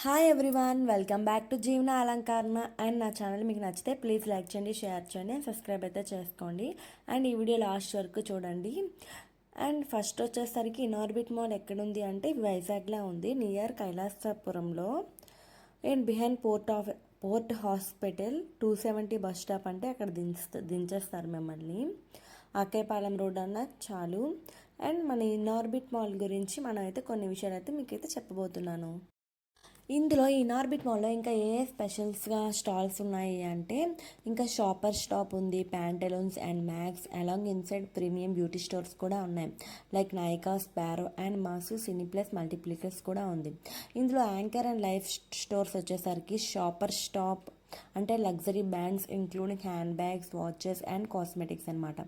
Hi everyone, welcome back to Jeevana Alankarana. And నా channel మీకు నచ్చితే ప్లీజ్ లైక్ చేయండి, షేర్ చేయండి అండ్ సబ్స్క్రైబ్ అయితే చేసుకోండి. అండ్ ఈ వీడియో లాస్ట్ వరకు చూడండి. అండ్ ఫస్ట్ వచ్చేసరికి ఇనార్బిట్ మాల్ ఎక్కడుంది అంటే వైజాగ్లో ఉంది, నియర్ కైలాసపురంలో. And behind port hospital 270 bus stop అంటే అక్కడ దించేస్తారు మిమ్మల్ని. ఆకేపాలెం రోడ్ అన్న చాలు. అండ్ మన ఇనార్బిట్ మాల్ గురించి మనం అయితే కొన్ని విషయాలు అయితే మీకైతే చెప్పబోతున్నాను. ఇందులో ఈ ఇనార్బిట్ మాల్లో ఇంకా ఏ స్పెషల్స్గా స్టాల్స్ ఉన్నాయి అంటే ఇంకా షాపర్ స్టాప్ ఉంది, Pantaloons and Max along inside premium beauty stores కూడా ఉన్నాయి. లైక్ నైకా, స్పారో అండ్ మాసు, సినీప్లస్, మల్టీప్లికస్ కూడా ఉంది. ఇందులో యాంకర్ అండ్ లైఫ్ స్టోర్స్ వచ్చేసరికి షాపర్ స్టాప్ అంటే luxury brands including hand bags, watches and cosmetics అనమాట.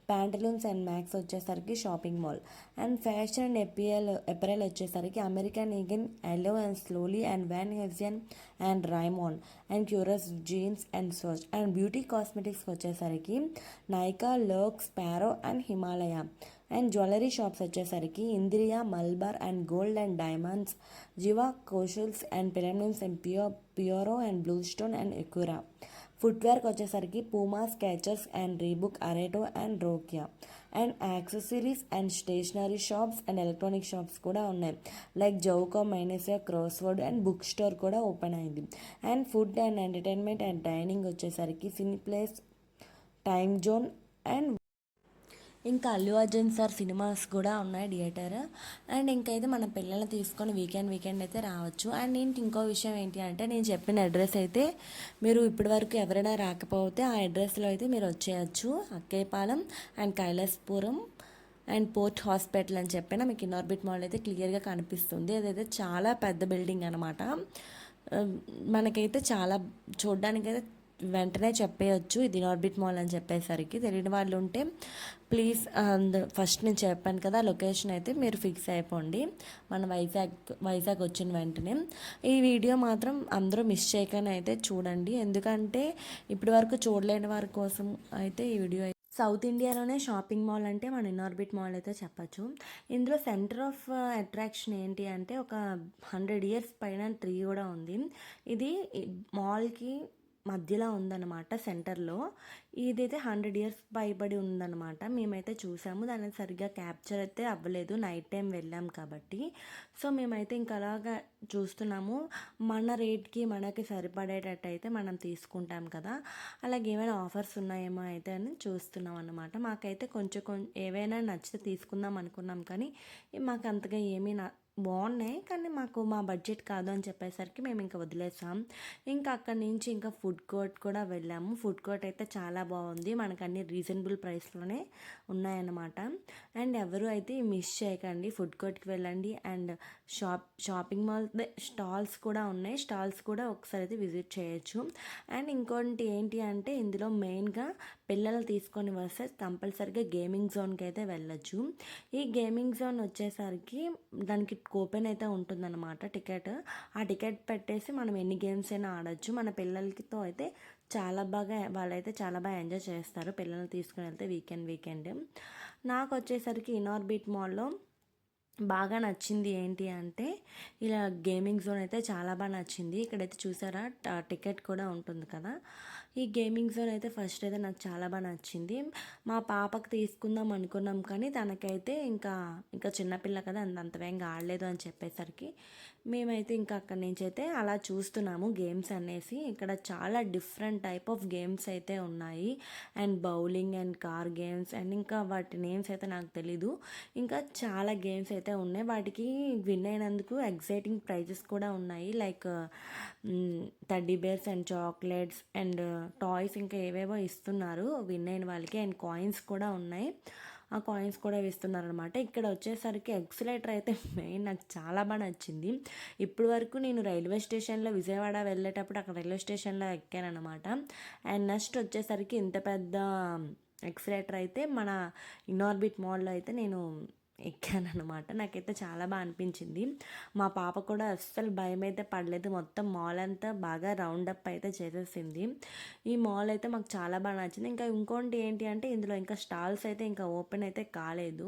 ప్యాంటలూన్స్ అండ్ మ్యాక్స్ వచ్చేసరికి shopping mall. And fashion and apparel వచ్చేసరికి American Eagle, Allen and Solly and Van Heusen and Raymond and క్యూరస్ jeans and సోచ్. And beauty కాస్మెటిక్స్కి వచ్చేసరికి నైకా, లర్క్, sparrow and Himalaya. And jewellery shops వచ్చేసరికి Indriya, Malabar and gold and diamonds, జివా, కోషల్స్ and పిరమిడ్స్ అండ్ పియోరో అండ్ బ్లూ స్టోన్ అండ్ ఎకురా. ఫుట్వేర్కి వచ్చేసరికి పూమా, స్కెచర్స్ అండ్ రీబుక్, అరేటో అండ్ రోకియా. And accessories and stationery shops and electronic shops కూడా ఉన్నాయి. లైక్ జౌకో, మైనసియా, క్రాస్వర్డ్ అండ్ బుక్ స్టోర్ కూడా ఓపెన్ అయింది. And food and entertainment and dining వచ్చేసరికి సినీప్లేస్, టైమ్ జోన్ అండ్ ఇంకా అల్లు అర్జున్ సార్ సినిమాస్ కూడా ఉన్నాయి థియేటర్. అండ్ ఇంకైతే మన పిల్లల్ని తీసుకొని వీకెండ్ అయితే రావచ్చు. అండ్ నేను ఇంకో విషయం ఏంటి అంటే నేను చెప్పిన అడ్రస్ అయితే మీరు ఇప్పటివరకు ఎవరైనా రాకపోతే ఆ అడ్రస్లో అయితే మీరు వచ్చేయచ్చు. Akkayapalem and Kailasapuram and port hospital అని చెప్పిన మీకు ఇనార్బిట్ మాల్ అయితే క్లియర్గా కనిపిస్తుంది. అదైతే చాలా పెద్ద బిల్డింగ్ అనమాట. మనకైతే చాలా చూడడానికైతే వెంటనే చెప్పేయచ్చు ఇది ఇనార్బిట్ మాల్ అని చెప్పేసరికి. తెలియని వాళ్ళు ఉంటే ప్లీజ్ ఫస్ట్ నేను చెప్పాను కదా లొకేషన్ అయితే మీరు ఫిక్స్ అయిపోండి మన వైజాగ్ వచ్చిన వెంటనే. ఈ వీడియో మాత్రం అందరూ మిస్ చేయకనే అయితే చూడండి, ఎందుకంటే ఇప్పటి వరకు చూడలేని వారి కోసం అయితే ఈ వీడియో. సౌత్ ఇండియాలోనే షాపింగ్ మాల్ అంటే మన ఇనార్బిట్ మాల్ అయితే చెప్పచ్చు. ఇందులో సెంటర్ ఆఫ్ అట్రాక్షన్ ఏంటి అంటే ఒక 100 ఇయర్స్ పైన ట్రీ కూడా ఉంది. ఇది మాల్కి మధ్యలో ఉందన్నమాట, సెంటర్లో. ఇదైతే 100 ఇయర్స్ పైబడి ఉందన్నమాట. మేమైతే చూసాము, దాన్ని సరిగ్గా క్యాప్చర్ అయితే అవ్వలేదు, నైట్ టైం వెళ్ళాం కాబట్టి. సో మేమైతే ఇంకా అలాగా చూస్తున్నాము. మన రేట్కి మనకి సరిపడేటట్టు అయితే మనం తీసుకుంటాం కదా, అలాగే ఏమైనా ఆఫర్స్ ఉన్నాయేమో అయితే అని చూస్తున్నాం అన్నమాట. మాకైతే కొంచెం ఏవైనా నచ్చితే తీసుకుందాం అనుకున్నాం, కానీ మాకు అంతగా ఏమీ బాగున్నాయి కానీ మాకు మా బడ్జెట్ కాదు అని చెప్పేసరికి మేము ఇంకా వదిలేసాం. ఇంకా అక్కడి నుంచి ఇంకా ఫుడ్ కోర్ట్ కూడా వెళ్ళాము. ఫుడ్ కోర్ట్ అయితే చాలా బాగుంది, మనకు అన్ని రీజనబుల్ ప్రైస్లోనే ఉన్నాయన్నమాట. అండ్ ఎవరు అయితే మిస్ చేయకండి, ఫుడ్ కోర్ట్కి వెళ్ళండి. అండ్ షాపింగ్ మాల్ స్టాల్స్ కూడా ఉన్నాయి, స్టాల్స్ కూడా ఒకసారి అయితే విజిట్ చేయొచ్చు. అండ్ ఇంకోటి ఏంటి అంటే ఇందులో మెయిన్గా పిల్లలు తీసుకొని వస్తే కంపల్సరీగా గేమింగ్ జోన్కి అయితే వెళ్ళొచ్చు. ఈ గేమింగ్ జోన్ వచ్చేసరికి దానికి కూపన్ అయితే ఉంటుందన్నమాట, టికెట్. ఆ టికెట్ పెట్టేసి మనం ఎన్ని గేమ్స్ అయినా ఆడొచ్చు. మన పిల్లలతో అయితే వాళ్ళైతే చాలా బాగా ఎంజాయ్ చేస్తారు పిల్లల్ని తీసుకుని వెళ్తే వీకెండ్. నాకు వచ్చేసరికి ఇనార్బిట్ మాల్లో బాగా నచ్చింది ఏంటి అంటే ఇలా గేమింగ్ జోన్ అయితే చాలా బాగా నచ్చింది. ఇక్కడైతే చూసారా టికెట్ కూడా ఉంటుంది కదా. ఈ గేమింగ్ జోన్ అయితే ఫస్ట్ అయితే నాకు చాలా బాగా నచ్చింది. మా పాపకు తీసుకుందాం అనుకున్నాం కానీ తనకైతే ఇంకా చిన్నపిల్ల కదా అంతవేంగా ఆడలేదు అని చెప్పేసరికి మేమైతే ఇంకా అక్కడి నుంచి అయితే అలా చూస్తున్నాము గేమ్స్ అనేసి. ఇక్కడ చాలా డిఫరెంట్ టైప్ ఆఫ్ గేమ్స్ అయితే ఉన్నాయి. And bowling and car games and ఇంకా వాటి నేమ్స్ అయితే నాకు తెలీదు. ఇంకా చాలా గేమ్స్ అయితే ఉన్నాయి, వాటికి విన్ అయినందుకు ఎగ్జైటింగ్ ప్రైజెస్ కూడా ఉన్నాయి. Like teddy bears and chocolates and toys ఇంకా ఏవేవో ఇస్తున్నారు విన్ అయిన వాళ్ళకి. అండ్ కాయిన్స్ కూడా ఉన్నాయి, ఆ కాయిన్స్ కూడా ఇస్తున్నారు అనమాట. ఇక్కడ వచ్చేసరికి ఎక్సలేటర్ అయితే మెయిన్ నాకు చాలా బాగా నచ్చింది. ఇప్పటి వరకు నేను రైల్వే స్టేషన్లో విజయవాడ వెళ్ళేటప్పుడు అక్కడ రైల్వే స్టేషన్లో ఎక్కాను అనమాట. అండ్ నెక్స్ట్ వచ్చేసరికి ఇంత పెద్ద ఎక్సలేటర్ అయితే మన ఇనార్బిట్ మాల్లో అయితే నేను ఎక్కానమాట. నాకైతే చాలా బాగా అనిపించింది. మా పాప కూడా అస్సలు భయం అయితే పడలేదు. మొత్తం మాల్ అంతా బాగా రౌండప్ అయితే చేసేసింది. ఈ మాల్ అయితే మాకు చాలా బాగా నచ్చింది. ఇంకా ఇంకోటి ఏంటి అంటే ఇందులో ఇంకా స్టాల్స్ అయితే ఇంకా ఓపెన్ అయితే కాలేదు.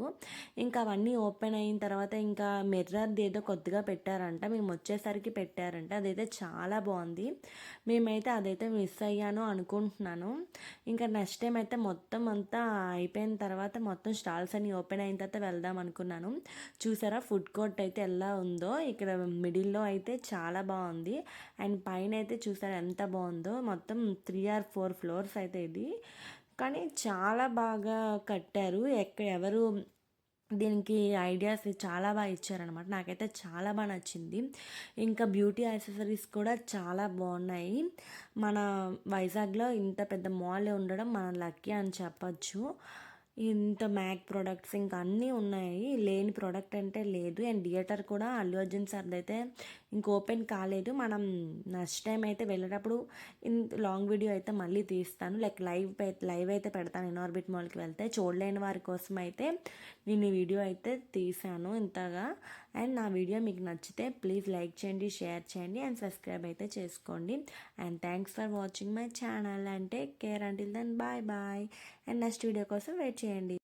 ఇంకా అవన్నీ ఓపెన్ అయిన తర్వాత ఇంకా మిర్రర్ది ఏదో కొద్దిగా పెట్టారంట. మేము వచ్చేసరికి పెట్టారంట. అదైతే చాలా బాగుంది. మేమైతే అదైతే మిస్ అయ్యాను అనుకుంటున్నాను. ఇంకా నెక్స్ట్ టైం అయితే మొత్తం అంతా అయిపోయిన తర్వాత మొత్తం స్టాల్స్ అన్ని ఓపెన్ అయిన తర్వాత వెళ్దాం అనుకున్నాను. చూసారా ఫుడ్ కోర్ట్ అయితే ఎలా ఉందో. ఇక్కడ మిడిల్లో అయితే చాలా బాగుంది. అండ్ పైన అయితే చూసారా ఎంత బాగుందో. మొత్తం 3 or 4 ఫ్లోర్స్ అయితే ఇది. కానీ చాలా బాగా కట్టారు. ఎవరు దీనికి ఐడియాస్ చాలా బాగా ఇచ్చారనమాట. నాకైతే చాలా బాగా నచ్చింది. ఇంకా బ్యూటీ యాక్సెసరీస్ కూడా చాలా బాగున్నాయి. మన వైజాగ్లో ఇంత పెద్ద మాల్ ఉండడం మన లక్కీ అని చెప్పచ్చు. ఇంత మ్యాక్ ప్రొడక్ట్స్ ఇంకా అన్నీ ఉన్నాయి. లేని ప్రోడక్ట్ అంటే లేదు. అండ్ థియేటర్ కూడా అల్లు అర్జున్ సార్ది అయితే ఇంక ఓపెన్ కాలేదు. మనం నెక్స్ట్ టైం అయితే వెళ్ళేటప్పుడు లాంగ్ వీడియో అయితే మళ్ళీ తీస్తాను. లైక్ లైవ్ అయితే పెడతాను ఇనార్బిట్ మాల్కి వెళ్తే. చూడలేని వారి కోసం అయితే నేను ఈ వీడియో అయితే తీసాను ఇంతగా. అండ్ నా వీడియో మీకు నచ్చితే ప్లీజ్ లైక్ చేయండి, షేర్ చేయండి అండ్ సబ్స్క్రైబ్ అయితే చేసుకోండి. And thanks for watching my channel and take care until then bye bye. And next video కోసం వెయిట్ చేయండి.